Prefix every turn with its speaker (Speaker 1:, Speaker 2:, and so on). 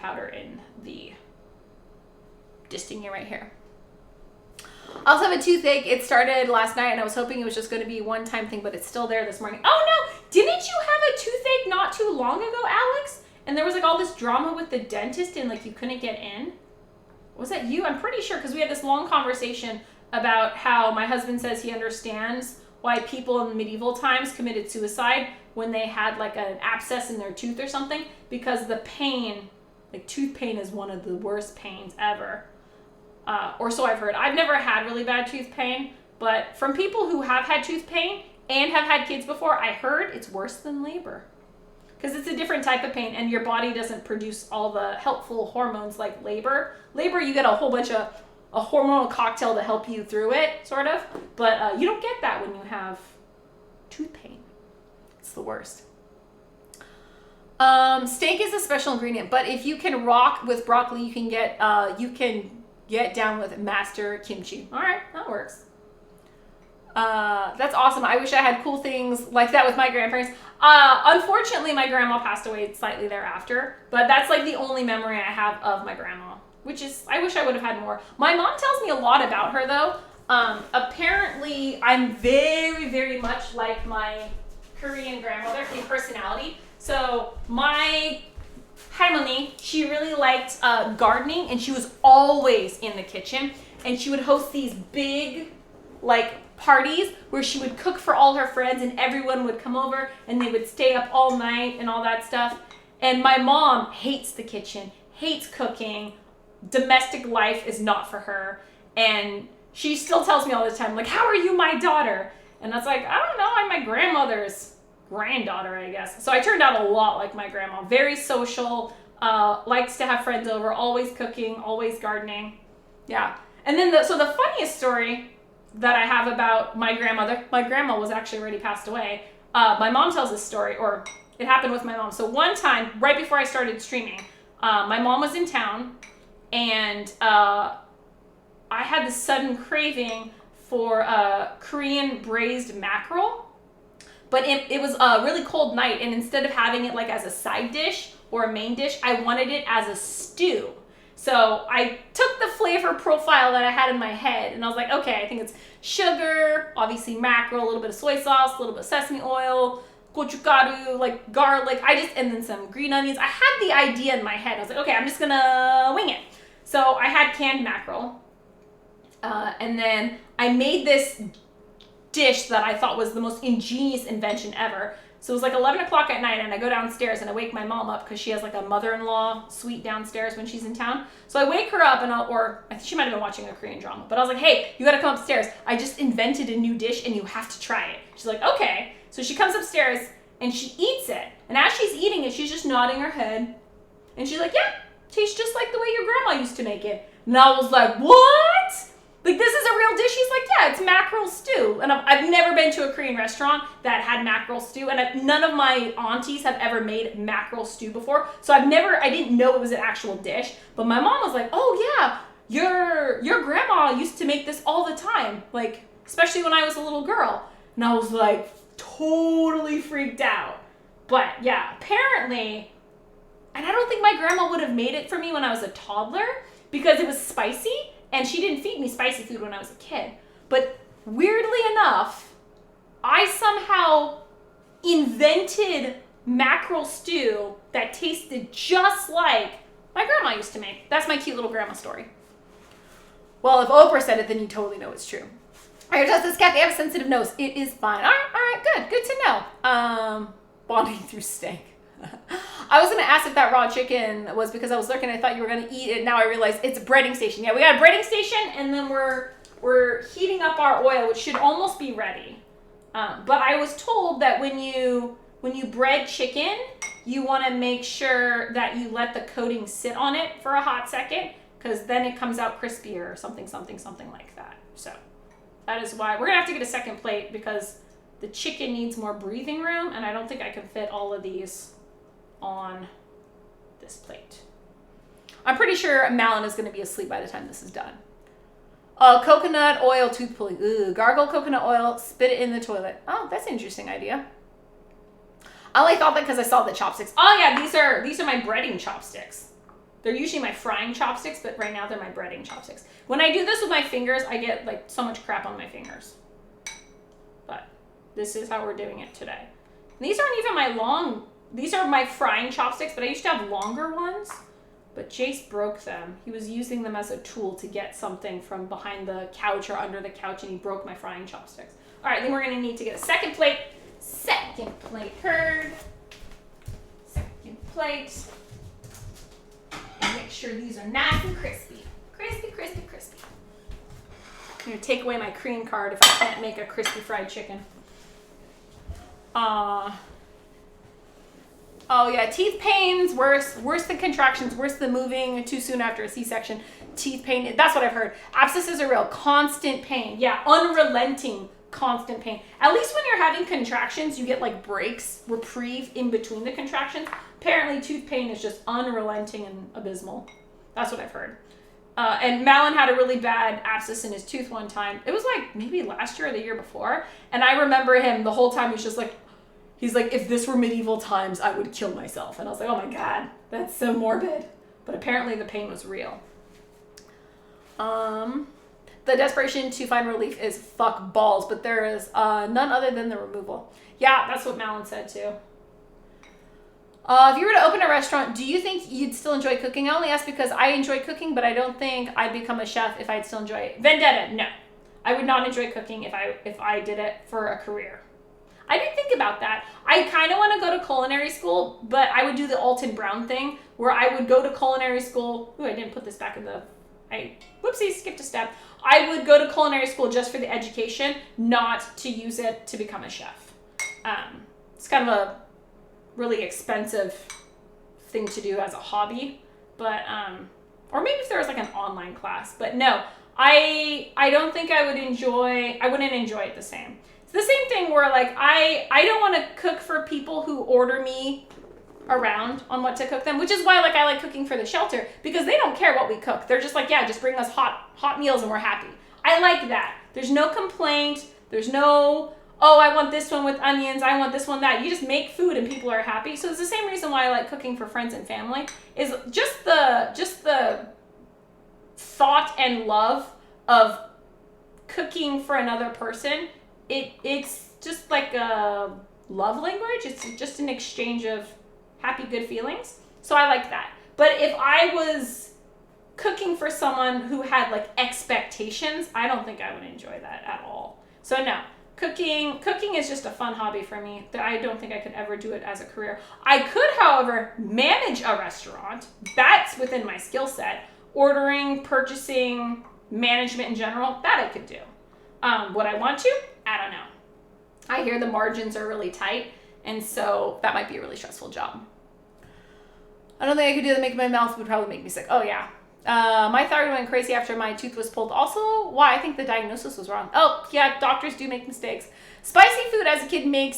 Speaker 1: powder in the dystonia right here. I also have a toothache. It started last night, and I was hoping it was just going to be a one-time thing, but it's still there this morning. Oh no! Didn't you have a toothache not too long ago, Alex? And there was like all this drama with the dentist, and like you couldn't get in. Was that you? I'm pretty sure, because we had this long conversation about how my husband says he understands why people in medieval times committed suicide when they had like an abscess in their tooth or something, because the pain, like tooth pain, is one of the worst pains ever. Or so I've heard. I've never had really bad tooth pain, but from people who have had tooth pain and have had kids before, I heard it's worse than labor. Because it's a different type of pain, and your body doesn't produce all the helpful hormones like labor. Labor, you get a whole bunch of a hormonal cocktail to help you through it, sort of. But you don't get that when you have tooth pain. It's the worst. Steak is a special ingredient, but if you can rock with broccoli, you can get down with master kimchi. All right, that works. That's awesome. I wish I had cool things like that with my grandparents. Unfortunately, my grandma passed away slightly thereafter, but that's like the only memory I have of my grandma, which is, I wish I would have had more. My mom tells me a lot about her though. Apparently I'm very, very much like my Korean grandmother in personality. So my Harmony, she really liked gardening, and she was always in the kitchen, and she would host these big like parties where she would cook for all her friends, and everyone would come over and they would stay up all night and all that stuff. And my mom hates the kitchen, hates cooking. Domestic life is not for her. And she still tells me all the time, like, how are you my daughter? And I was like, I don't know, I'm my grandmother's granddaughter, I guess. So I turned out a lot like my grandma. Very social, likes to have friends over, always cooking, always gardening. Yeah. And then the funniest story that I have about my grandmother, my grandma was actually already passed away. My mom tells this story, or it happened with my mom. So one time, right before I started streaming, my mom was in town, and I had this sudden craving for Korean braised mackerel. But it was a really cold night, and instead of having it like as a side dish or a main dish, I wanted it as a stew. So I took the flavor profile that I had in my head, and I was like, okay, I think it's sugar, obviously mackerel, a little bit of soy sauce, a little bit of sesame oil, gochugaru, like garlic, and then some green onions. I had the idea in my head. I was like, okay, I'm just gonna wing it. So I had canned mackerel, and then I made this dish that I thought was the most ingenious invention ever. So it was like 11 o'clock at night, and I go downstairs and I wake my mom up because she has like a mother-in-law suite downstairs when she's in town. So I wake her up, and or I think she might have been watching a Korean drama, but I was like, hey, you gotta come upstairs. I just invented a new dish and you have to try it. She's like, okay. So she comes upstairs and she eats it. And as she's eating it, she's just nodding her head. And she's like, yeah, tastes just like the way your grandma used to make it. And I was like, what? Like, this is a real dish? She's like, yeah, it's mackerel stew. And I've never been to a Korean restaurant that had mackerel stew. And none of my aunties have ever made mackerel stew before. So I didn't know it was an actual dish. But my mom was like, oh yeah, your grandma used to make this all the time. Like, especially when I was a little girl. And I was like, totally freaked out. But yeah, apparently, and I don't think my grandma would have made it for me when I was a toddler because it was spicy. And she didn't feed me spicy food when I was a kid. But weirdly enough, I somehow invented mackerel stew that tasted just like my grandma used to make. That's my cute little grandma story. Well, if Oprah said it, then you totally know it's true. All right, Justice Kathy, I have a sensitive nose. It is fine. All right, good. Good to know. Bonding through steak. I was going to ask if that raw chicken was because I was looking, I thought you were going to eat it. Now I realize it's a breading station. Yeah, we got a breading station, and then we're heating up our oil, which should almost be ready. But I was told that when you bread chicken, you want to make sure that you let the coating sit on it for a hot second, because then it comes out crispier or something like that. So that is why we're going to have to get a second plate, because the chicken needs more breathing room, and I don't think I can fit all of these on this plate. I'm pretty sure Malin is going to be asleep by the time this is done. Coconut oil tooth pulling. Ooh, gargle coconut oil, spit it in the toilet. Oh, that's an interesting idea. I only thought that because I saw the chopsticks. Oh yeah, these are my breading chopsticks. They're usually my frying chopsticks, but right now they're my breading chopsticks. When I do this with my fingers, I get like so much crap on my fingers. But this is how we're doing it today. And these aren't even my long, these are my frying chopsticks, but I used to have longer ones. But Jace broke them. He was using them as a tool to get something from behind the couch or under the couch, and he broke my frying chopsticks. All right, then we're gonna need to get a second plate. Second plate heard. Second plate. And make sure these are nice and crispy. Crispy, crispy, crispy. I'm gonna take away my Korean card if I can't make a crispy fried chicken. Oh yeah, teeth pains, worse than contractions, worse than moving too soon after a C-section. Teeth pain, that's what I've heard. Abscesses are real, constant pain. Yeah, unrelenting, constant pain. At least when you're having contractions, you get like breaks, reprieve in between the contractions. Apparently tooth pain is just unrelenting and abysmal. That's what I've heard. And Malin had a really bad abscess in his tooth one time. It was like maybe last year or the year before. And I remember him the whole time, he was just like, he's like, if this were medieval times, I would kill myself. And I was like, oh my God, that's so morbid. But apparently the pain was real. The desperation to find relief is fuck balls, but there is none other than the removal. Yeah, that's what Malin said too. If you were to open a restaurant, do you think you'd still enjoy cooking? I only ask because I enjoy cooking, but I don't think I'd become a chef if I'd still enjoy it. Vendetta, no. I would not enjoy cooking if I did it for a career. I didn't think about that. I kind of want to go to culinary school, but I would do the Alton Brown thing where I would go to culinary school. Ooh, I didn't put this back in the... Whoopsie, skipped a step. I would go to culinary school just for the education, not to use it to become a chef. It's kind of a really expensive thing to do as a hobby, but or maybe if there was like an online class, but no, I don't think I wouldn't enjoy it the same. It's the same thing where like I don't want to cook for people who order me around on what to cook them, which is why like I like cooking for the shelter, because they don't care what we cook. They're just like, yeah, just bring us hot meals and we're happy. I like that. There's no complaint. There's no, oh, I want this one with onions, I want this one that. You just make food and people are happy. So it's the same reason why I like cooking for friends and family, is just the thought and love of cooking for another person. It's just like a love language. It's just an exchange of happy, good feelings. So I like that. But if I was cooking for someone who had like expectations, I don't think I would enjoy that at all. So no. Cooking is just a fun hobby for me. I don't think I could ever do it as a career. I could, however, manage a restaurant. That's within my skill set. Ordering, purchasing, management in general, that I could do. Would I want to? I don't know. I hear the margins are really tight, and so that might be a really stressful job. I don't think I could do that. Make my mouth would probably make me sick. Oh yeah. My thyroid went crazy after my tooth was pulled. Also, why I think the diagnosis was wrong. Oh, yeah, doctors do make mistakes. Spicy food as a kid makes